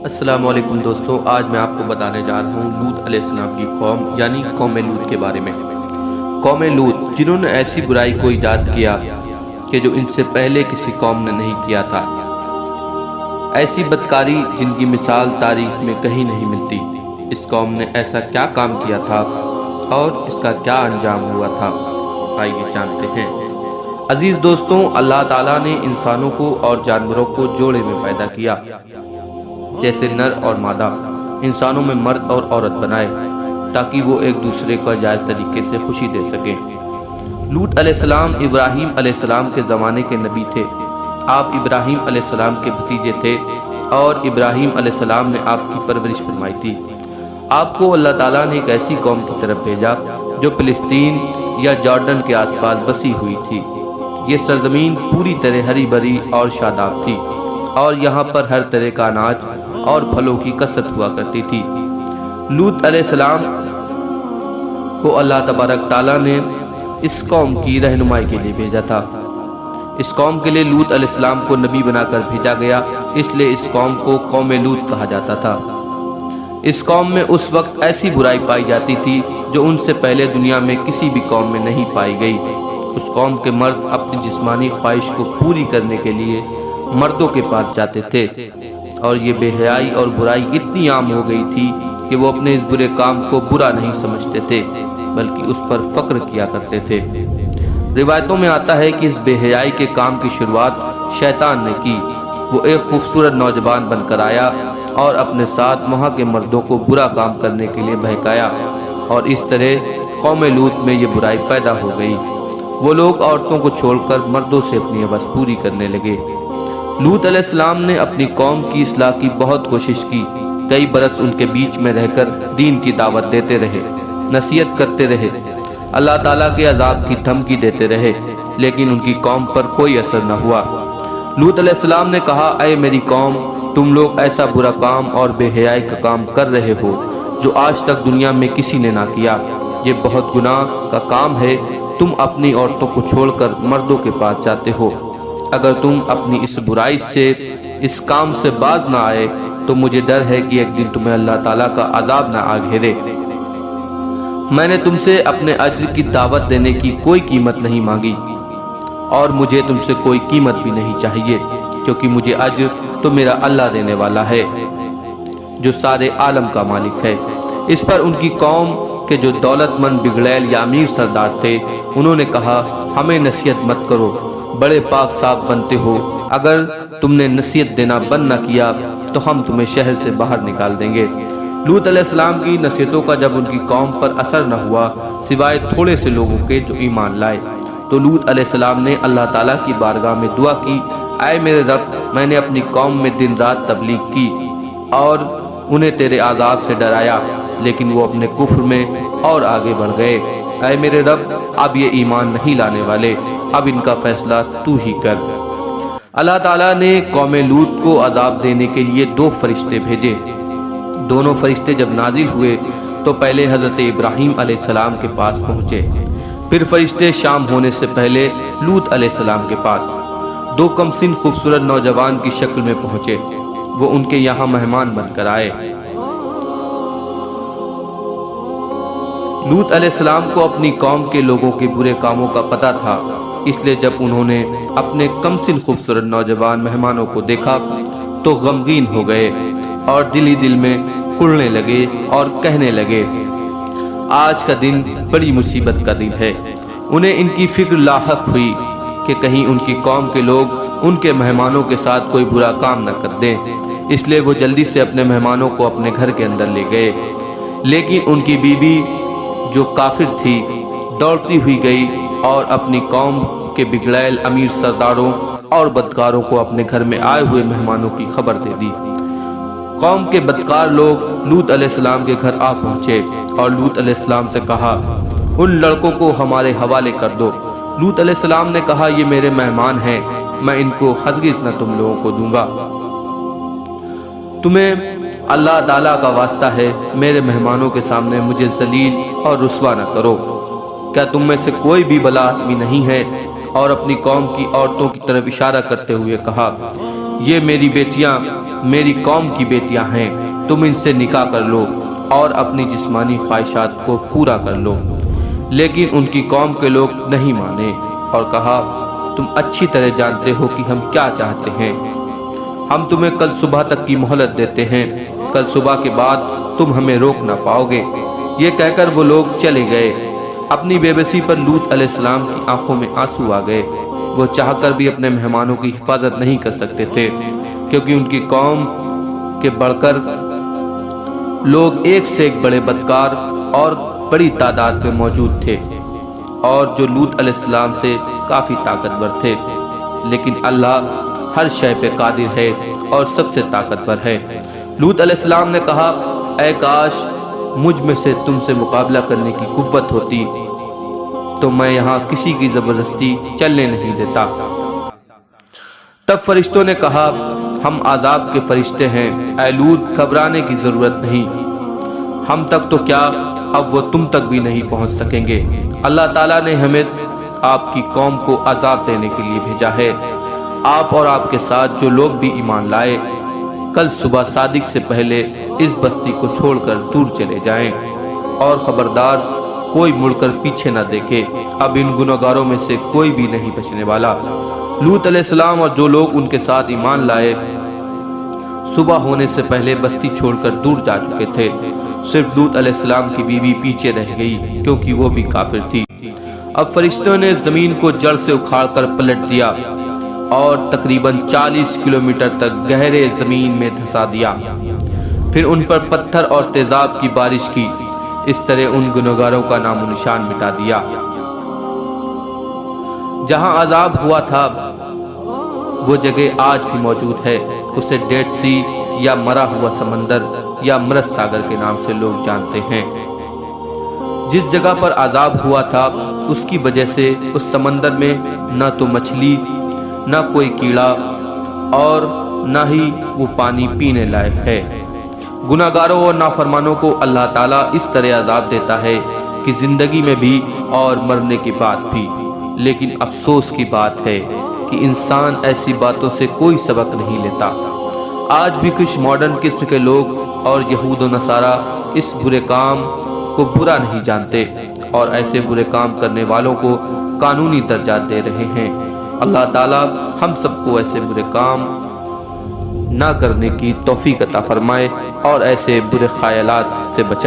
السلام علیکم دوستوں، آج میں آپ کو بتانے جا رہا ہوں لوط علیہ السلام کی قوم یعنی قوم لوط کے بارے میں۔ قوم لوط جنہوں نے ایسی برائی کو ایجاد کیا کہ جو ان سے پہلے کسی قوم نے نہیں کیا تھا، ایسی بدکاری جن کی مثال تاریخ میں کہیں نہیں ملتی۔ اس قوم نے ایسا کیا کام کیا تھا اور اس کا کیا انجام ہوا تھا، آئیے جانتے ہیں۔ عزیز دوستوں، اللہ تعالیٰ نے انسانوں کو اور جانوروں کو جوڑے میں پیدا کیا، جیسے نر اور مادہ انسانوں میں مرد اور عورت بنائے تاکہ وہ ایک دوسرے کو جائز طریقے سے خوشی دے سکیں۔ لوط علیہ السلام ابراہیم علیہ السلام کے زمانے کے نبی تھے۔ آپ ابراہیم علیہ السلام کے بھتیجے تھے اور ابراہیم علیہ السلام نے آپ کی پرورش فرمائی تھی۔ آپ کو اللہ تعالیٰ نے ایک ایسی قوم کی طرف بھیجا جو فلسطین یا جارڈن کے آس پاس بسی ہوئی تھی۔ یہ سرزمین پوری طرح ہری بھری اور شاداب تھی اور یہاں پر ہر طرح کا اناج اور پھلوں کی کثرت ہوا کرتی تھی۔ لوط علیہ السلام کو اللہ تبارک تعالیٰ نے اس قوم کی رہنمائی کے لیے بھیجا تھا۔ اس قوم کے لیے لوط علیہ السلام کو نبی بنا کر بھیجا گیا، اس لیے اس قوم کو قوم لوط کہا جاتا تھا۔ اس قوم میں اس وقت ایسی برائی پائی جاتی تھی جو ان سے پہلے دنیا میں کسی بھی قوم میں نہیں پائی گئی۔ اس قوم کے مرد اپنی جسمانی خواہش کو پوری کرنے کے لیے مردوں کے پاس جاتے تھے، اور یہ بے حیائی اور برائی اتنی عام ہو گئی تھی کہ وہ اپنے اس برے کام کو برا نہیں سمجھتے تھے بلکہ اس پر فخر کیا کرتے تھے۔ روایتوں میں آتا ہے کہ اس بے حیائی کے کام کی شروعات شیطان نے کی۔ وہ ایک خوبصورت نوجوان بن کر آیا اور اپنے ساتھ وہاں کے مردوں کو برا کام کرنے کے لیے بہکایا، اور اس طرح قوم لوط میں یہ برائی پیدا ہو گئی۔ وہ لوگ عورتوں کو چھوڑ کر مردوں سے اپنی حوث پوری کرنے لگے۔ لوط علیہ السلام نے اپنی قوم کی اصلاح کی بہت کوشش کی۔ کئی برس ان کے بیچ میں رہ کر دین کی دعوت دیتے رہے، نصیحت کرتے رہے، اللہ تعالیٰ کے عذاب کی دھمکی دیتے رہے، لیکن ان کی قوم پر کوئی اثر نہ ہوا۔ لوط علیہ السلام نے کہا، اے میری قوم، تم لوگ ایسا برا کام اور بے حیائی کا کام کر رہے ہو جو آج تک دنیا میں کسی نے نہ کیا۔ یہ بہت گناہ کا کام ہے۔ تم اپنی عورتوں کو چھوڑ کر مردوں کے پاس جاتے ہو۔ اگر تم اپنی اس برائی سے، اس کام سے باز نہ آئے تو مجھے ڈر ہے کہ ایک دن تمہیں اللہ تعالیٰ کا عذاب نہ آ گھیرے۔ میں نے تم سے اپنے اجر کی دعوت دینے کی کوئی قیمت نہیں مانگی اور مجھے تم سے کوئی قیمت بھی نہیں چاہیے، کیونکہ مجھے اجر تو میرا اللہ دینے والا ہے جو سارے عالم کا مالک ہے۔ اس پر ان کی قوم کے جو دولت مند بگڑیل یا امیر سردار تھے، انہوں نے کہا، ہمیں نصیحت مت کرو، بڑے پاک صاف بنتے ہو، اگر تم نے نصیحت دینا بند نہ کیا تو ہم تمہیں شہر سے باہر نکال دیں گے۔ لوط علیہ السلام کی نصیحتوں کا جب ان کی قوم پر اثر نہ ہوا سوائے تھوڑے سے لوگوں کے جو ایمان لائے، تو لوط علیہ السلام نے اللہ تعالیٰ کی بارگاہ میں دعا کی، اے میرے رب، میں نے اپنی قوم میں دن رات تبلیغ کی اور انہیں تیرے عذاب سے ڈرایا، لیکن وہ اپنے کفر میں اور آگے بڑھ گئے۔ اے میرے رب، اب یہ ایمان نہیں لانے والے، اب ان کا فیصلہ تو ہی کر۔ اللہ تعالیٰ نے قوم لوط کو عذاب دینے کے لیے 2 فرشتے بھیجے۔ دونوں فرشتے جب نازل ہوئے تو پہلے حضرت ابراہیم علیہ السلام کے پاس پہنچے، پھر فرشتے شام ہونے سے پہلے لوط علیہ السلام کے پاس 2 کمسن خوبصورت نوجوان کی شکل میں پہنچے۔ وہ ان کے یہاں مہمان بن کر آئے۔ لوط علیہ السلام کو اپنی قوم کے لوگوں کے برے کاموں کا پتہ تھا، اس لیے جب انہوں نے اپنے کمسن خوبصورت نوجوان مہمانوں کو دیکھا تو غمگین ہو گئے اور دل ہی دل میں کڑنے لگے اور کہنے لگے، آج کا دن بڑی مصیبت کا دن ہے۔ انہیں ان کی فکر لاحق ہوئی کہ کہیں ان کی قوم کے لوگ ان کے مہمانوں کے ساتھ کوئی برا کام نہ کر دیں، اس لیے وہ جلدی سے اپنے مہمانوں کو اپنے گھر کے اندر لے گئے۔ لیکن ان کی بیوی جو کافر تھی دوڑتی ہوئی گئی اور اپنی قوم کے بگڑیل امیر سرداروں اور بدکاروں کو اپنے گھر میں آئے ہوئے مہمانوں کی خبر دے دی۔ قوم کے بدکار لوگ لوط علیہ السلام کے گھر آ پہنچے اور لوط علیہ السلام سے کہا، ان لڑکوں کو ہمارے حوالے کر دو۔ لوط علیہ السلام نے کہا، یہ میرے مہمان ہیں، میں ان کو ہرگز نہ تم لوگوں کو دوں گا۔ تمہیں اللہ تعالیٰ کا واسطہ ہے، میرے مہمانوں کے سامنے مجھے ذلیل اور رسوا نہ کرو۔ کیا تم میں سے کوئی بھی بلا آدمی نہیں ہے؟ اور اپنی قوم کی عورتوں کی طرف اشارہ کرتے ہوئے کہا، یہ میری بیٹیاں میری قوم کی بیٹیاں ہیں، تم ان سے نکاح کر لو اور اپنی جسمانی خواہشات کو پورا کر لو۔ لیکن ان کی قوم کے لوگ نہیں مانے اور کہا، تم اچھی طرح جانتے ہو کہ ہم کیا چاہتے ہیں، ہم تمہیں کل صبح تک کی مہلت دیتے ہیں، کل صبح کے بعد تم ہمیں روک نہ پاؤ گے۔ یہ کہہ کر وہ لوگ چلے گئے۔ اپنی بے بسی پر لوط علیہ السلام کی آنکھوں میں آنسو آ گئے۔ وہ چاہ کر بھی اپنے مہمانوں کی حفاظت نہیں کر سکتے تھے، کیونکہ ان کی قوم کے بڑھ کر لوگ ایک سے ایک بڑے بدکار اور بڑی تعداد میں موجود تھے، اور جو لوط علیہ السلام سے کافی طاقتور تھے۔ لیکن اللہ ہر شے پہ قادر ہے اور سب سے طاقتور ہے۔ لوط علیہ السلام نے کہا، اے کاش مجھ میں سے تم سے مقابلہ کرنے کی قوت ہوتی تو میں یہاں کسی کی زبردستی چلنے نہیں دیتا۔ تب فرشتوں نے کہا، ہم عذاب کے فرشتے ہیں، اے لوط گھبرانے کی ضرورت نہیں، ہم تک تو کیا اب وہ تم تک بھی نہیں پہنچ سکیں گے۔ اللہ تعالیٰ نے ہمیں آپ کی قوم کو عذاب دینے کے لیے بھیجا ہے۔ آپ اور آپ کے ساتھ جو لوگ بھی ایمان لائے کل صبح صادق سے پہلے اس بستی کو چھوڑ کر دور چلے جائیں، اور خبردار کوئی مڑ کر پیچھے نہ دیکھے، اب ان گنہگاروں میں سے کوئی بھی نہیں بچنے والا۔ لوط علیہ السلام اور جو لوگ ان کے ساتھ ایمان لائے صبح ہونے سے پہلے بستی چھوڑ کر دور جا چکے تھے۔ صرف لوط علیہ السلام کی بیوی پیچھے رہ گئی، کیونکہ وہ بھی کافر تھی۔ اب فرشتوں نے زمین کو جڑ سے اکھاڑ کر پلٹ دیا اور تقریباً 40 کلومیٹر تک گہرے زمین میں دھسا دیا، پھر ان پر پتھر اور تیزاب کی بارش کی، اس طرح ان گنہگاروں کا نام و نشان مٹا دیا۔ جہاں عذاب ہوا تھا وہ جگہ آج بھی موجود ہے، اسے ڈیڈ سی یا مرا ہوا سمندر یا مرت ساگر کے نام سے لوگ جانتے ہیں۔ جس جگہ پر عذاب ہوا تھا اس کی وجہ سے اس سمندر میں نہ تو مچھلی، نہ کوئی کیڑا، اور نہ ہی وہ پانی پینے لائق ہے۔ گناہگاروں اور نافرمانوں کو اللہ تعالیٰ اس طرح عذاب دیتا ہے کہ زندگی میں بھی اور مرنے کے بعد بھی۔ لیکن افسوس کی بات ہے کہ انسان ایسی باتوں سے کوئی سبق نہیں لیتا۔ آج بھی کچھ ماڈرن قسم کے لوگ اور یہود و نصارہ اس برے کام کو برا نہیں جانتے اور ایسے برے کام کرنے والوں کو قانونی درجات دے رہے ہیں۔ اللہ تعالیٰ ہم سب کو ایسے برے کام نہ کرنے کی توفیق عطا فرمائے اور ایسے برے خیالات سے بچائے۔